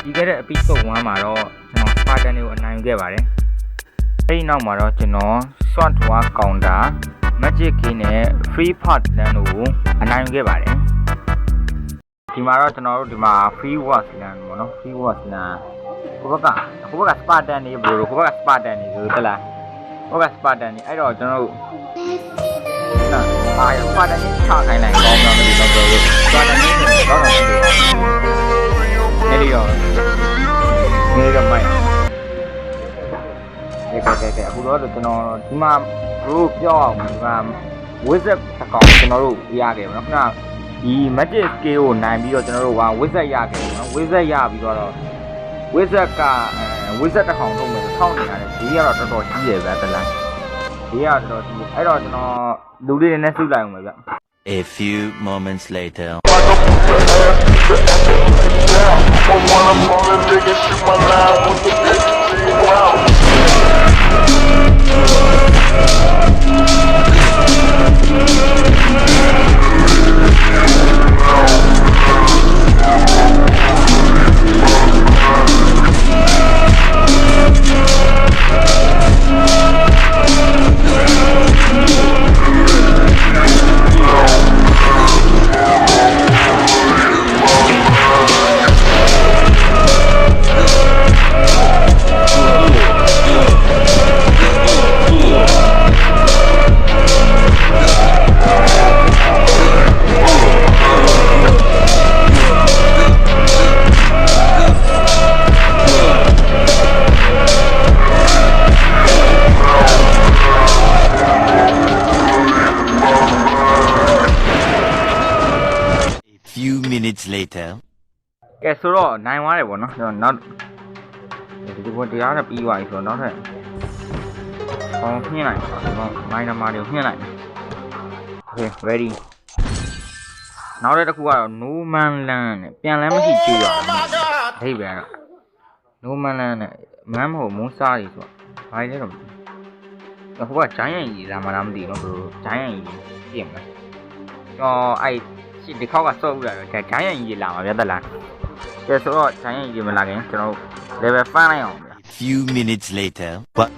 ဒီကတဲ့အပိစုံ1မှာတော့ကျွန်တော် Spartan တွေကိုအနိုင်ယူခဲ့ပါတယ်အဲ့ဒီနောက်မှာတော့ကျွန်တော် Short War Counter Magic Key နဲ့ Free Part လမ်းတို့ကိုအနိုင်ယူခဲ့ပါတယ်ဒီမှာတော့ကျွန်တော်တို့ဒီမှာ Free Watch လမ်းပေါ့နော် Free Watch လမ်းဟိုဘက်က Spartan တွေဘယ်လိုဟိုဘက်က Spartan တွေဆိုတက်လားဟိုဘက်က Spartan တွေအဲ့တော့ကျွန်တော်တို့Spartan ကြီးချခိုင်းလိုက်ကောင်းတော့မသိတော့ဘူး Spartan ကြီးဆိုတော့တော့မသိဘူးနေလျောနေတော့မိုင်းကဲအခုတော့ကျွန်တော်ဒီမှာဘရိုပြောအောင်ဒီမှာ wizard တစ်ကောင်ကျွန်တော်တို့ရခဲ့ပါတော့ခဏဒီ magic skill ကိုနိုင်ပြီးတော့ကျွန်တော်တို့wizard ရခဲ့ပါတော့ wizard ရပြီးတော့wizard ကwizard တစ်ကောင်ထုတ်မယ်ထောက်နေရတယ်ဒီကတော့တော်တော်ကြီးတယ်ဗျာတလားဒီကတော့တော်တော်ကြီးအဲ့တော့ကျွန်တော်လူတွေနဲ့စုလိုက်အောင်ပဲဗျ A few moments later minutes later ကဲဆိုတော့နိုင်သွားတယ်ပေါ့နော်ကျွန်တော်နောက်ဒီဘက်တရားနဲ့ပြီးသွားပြီဆိုတော့နောက်ထပ်ညှင်းလိုက်ကျွန်တော်မိုင်းနံပါတ်တွေကိုညှင်းလိုက် Okay ready နောက်တစ်ခုကတော့ No Man Land နဲ့ပြန်လမ်းမရှိကြည့်ရအောင်ဟိတ်ပဲတော့ No Man Land နဲ့မမ်းမဟုတ်မုန်းစားတွေဆိုတော့ဘာလဲတော့ဟိုကဂျိုင်းရန်ကြီးလာမှလားမသိဘူးဘရိုဂျိုင်းရန်ကြီးပြင်မယ်ကျွန်တော်အဲ့ဒီခေါက်ကစော့ဦးလာတော့ဂျိုင်းရန်ကြီးလာမှာဗျာတက်လားကဲဆိုတော့ဂျိုင်းရန်ကြီးမလာခင်ကျွန်တော် level 5လိုက်အောင်ဗျာ few minutes later what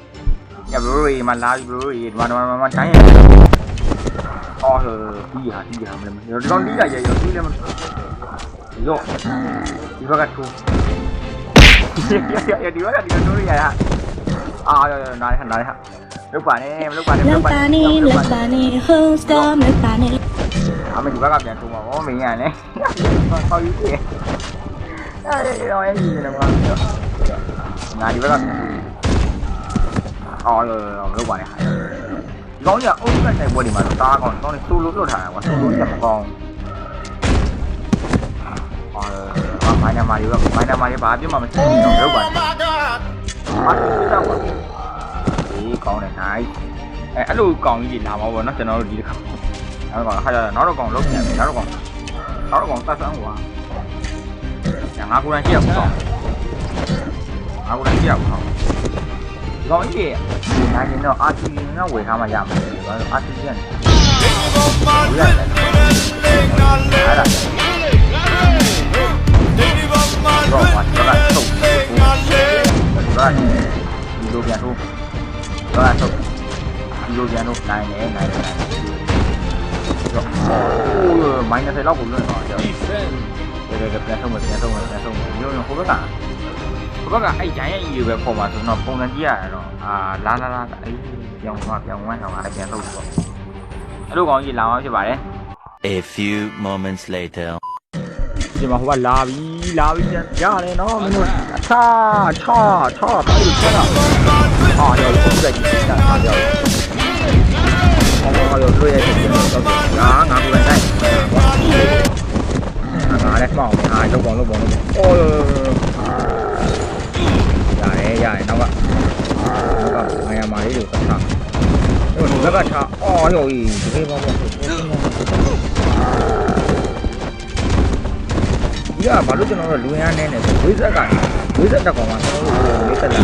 ညဘရိုကြီးမလာပြီဘရိုကြီးဒီမှာဂျိုင်းရန်အော်ဒီဟာမလဲတော့ဒီကရရဒီလည်းမရောဒီဘက်ကထိုးရဒီဘက်ကထိုးရရအာရနားဟာလောက်ပါနဲ့လောက်ပါနဲ့ host ကမပါနဲ့အမေဒီဘက်ကပြန်ထိုးမှာဗောမင်းရနဲ့ပေါက်ယူပြီအဲ့တော့အဲ့ဒီလည်းမဟုတ်ဘူးငါဒီဘက်ကအော်လောက်ပါနဲ့ဒီကောင်းကြီးအုပ်လိုက်တဲ့ဘွဲဒီမှာတားကောင်းတောင်းနေဆိုလိုလွတ်ထားတာကွာဆိုလိုချက်မကောင်းအော်မိုင်းနာမာတွေဘာပြတ်မှမရှိဘူးတော့လောက်ပါနဲ့အားထုတ်ကြပါဒီကောင်းတယ် nice အဲ့လိုကောင်းကြီးတွေလာမှာပေါ့နော်ကျွန်တော်တို့ဒီတစ်ခါနောက်တော့ဟာနောက်တော့ကောင်းလုံးပြန်ပြီနောက်တော့ကောင်းတတ်ဆန်းကွာငါကိုယ်တိုင်ရှိရအောင်ကောင်းဒီကောင်းကြီးနိုင်နေတော့ RT နဲ့ဝယ်ထားမှရမှာလေဘာလို့ RT ပြန်နေအဲ့ဒါတော့ဘာထုတ်ဒါဒီလိုပြန်ထုတ်နိုင်တယ်တော့မိုင်း30လောက်ကိုလွတ်သွားကြတယ်ပြန်ထုတ်မယ်ညို့ဟိုဘက်ကအဲ့ဂျိုင်းရဲ့ကြီးပဲပေါ်မှာဆိုတော့ပုံစံကြည့်ရတော့လာအဲ့ပြောင်းသွားတော့ငါလည်းပြန်ထုတ်တော့အဲ့လိုကောင်းကြီးလာမှဖြစ်ပါတယ် A few moments later ဒီမှာဟိုကလာပြီရတယ်နော်မင်းတို့ချပါလို့ချက်တာရောပုံစံကြီးတာရောလွှဲရတဲ့ကျွန်တော်တော့ငါကိုယ်တိုင်ငါလည်းပေါအောင်လုပ်ပုံအော်ရတယ်နောက်ကငါရမာလေးကိုထားအဲ့ဒီဘက်ကထားအော်ဟိုဒီလေးပေါ့ဒီကဘာလို့ကျွန်တော်တို့လူရမ်းနေဆိုဝိဇက်ကတက်ကောင်ကကျွန်တော်တို့လေးတက်လာ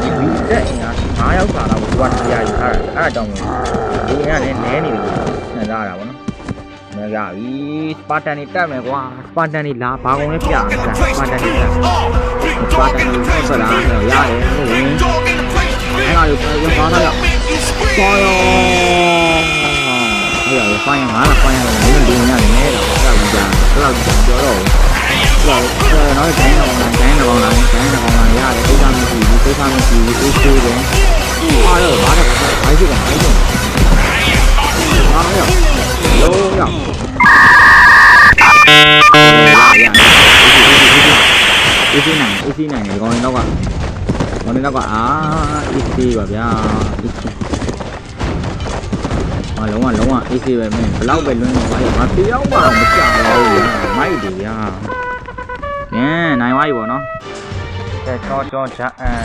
ဒီတက်အင်အား9ယောက်စာလောက်ကိုသူကတရားယူထားတာအဲ့ဒါကြောင့်လူရမ်းလည်းနဲနေတယ်စဉ်းစားရတာပေါ့နော်မရပြီစပါတန်နေတက်မယ်ကွာစပါတန်နေလာဘာကုန်လဲပြစပါတန်နေတက် ပါတန်လို့ဆက်လာတော့ရတယ်ဟုတ်ဝင်အဲ့ဒါကိုပါထားရဆောရောဟိုရဖိုင်ငါဖိုင်ရတယ်မင်းတို့ညနေနေတာပေါ့အဲ့ဒါကြာပြောတော့နော်ကျန်တော့ရတယ်ဒုက္ခမရှိဘူးဒုက္ခမရှိဘူးအေးသေးတယ်အားတော့ဘာလဲဘာဖြစ်လဲဘာဖြစ်လဲအားရလုံးရအေးစီနိုင်ဒီကောင်လေးတော့ကအေးစီပါဗျာအေးစီလုံးဝအေးစီပဲမင်းဘလောက်ပဲလွန်းနေပါရမပြောင်းပါတော့မကြောက်တော့ဘူးမိုက်တယ်ဗျာနိုင်သွားပြီပေါ့နော်ကြောချ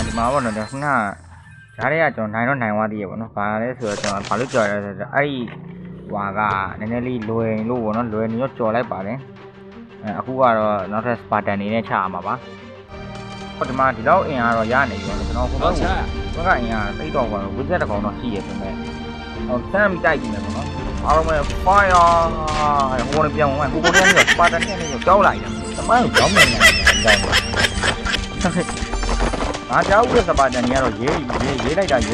ဒီမှာပေါ့နော်ခုနဓာတ်တွေကကျွန်တော်နိုင်သွားသေးရပေါ့နော်ဘာလဲဆိုတော့ကျွန်တော်ဘာလို့ကြော်ရဲဆိုတော့အဲ့ဒီဟွာကနည်းနည်းလေးလွယ်လို့ပေါ့နော်လွယ်နေတော့ကြော်လိုက်ပါတယ်အခုကတော့နောက်ထပ်စပါတန်နေနဲ့ချရမှာပါဒီမှာဒီလောက်အင်အားတော့ရနေပြီပေါ့ကျွန်တော်ခုဘက်ကအင်အားသိတော့ပါတော့ဝစ်ဆက်တစ်ကောင်တော့ရှိရပြင်မဲ့ဟိုစမ်းပြီးတိုက်ကြည့်မယ်ပေါ့နော်အားလုံးပဲ fire ဟိုကနေပြောင်းဝင်ကိုတည်းကစပါတန်နဲ့ကြောက်လိုက်တာတမန်ကိုကြောက်နေတယ်ငါကြောက်တဲ့စပါတန်ကြီးကတော့ရေးလိုက်တာဆို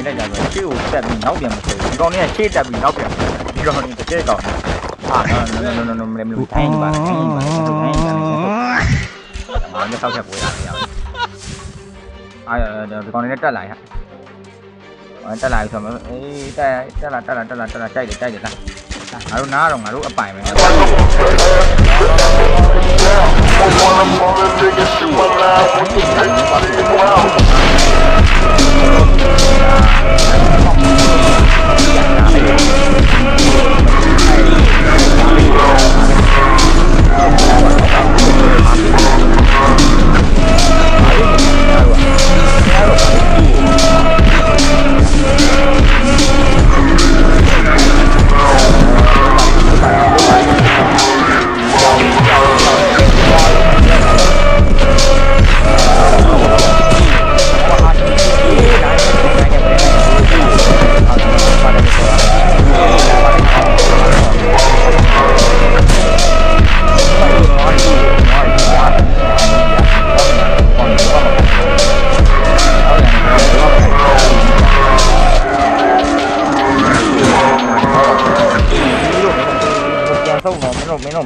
ရှေ့ကိုတက်ပြီးနောက်ပြန်မဆွဲဘူးဒီကောင်လေးကရှေ့တက်ပြီးနောက်ပြန်ဒီကောင်လေးတစ်ကဲကောင်no မထိုင်ပါနဲ့ငါလည်းဆောက်ချက်ပိုးရတယ်ဒီကောင်လေးတက်လာရတက်လာပြီဆိုတော့အေးတက်လာကြိုက်တယ်လားငါတို့အပိုင်ပဲ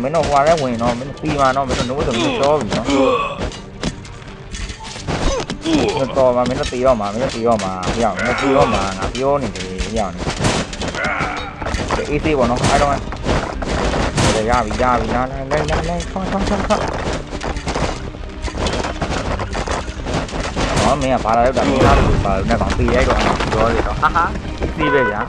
မင်းတို့ဟွာရဲဝင်တော့မင်းစီမာတော့မင်းတို့နိုးဆိုမင်းတော့ပြီနော်တော့မင်းတို့တီတော့မှာမင်းတို့တီတော့မှာပြောင်းမင်းတီတော့မှာငါပြောနေတယ်ပြောင်းနေအေးသေးပေါ့နော်အားတော့ရပြီလာခေါင်းမင်းကဘာလာရောက်တာမင်းလားဘာလို့နဲ့ကောင်တီရိုက်တော့ပြောရတော့ဟာအေးသေးပဲဗျာ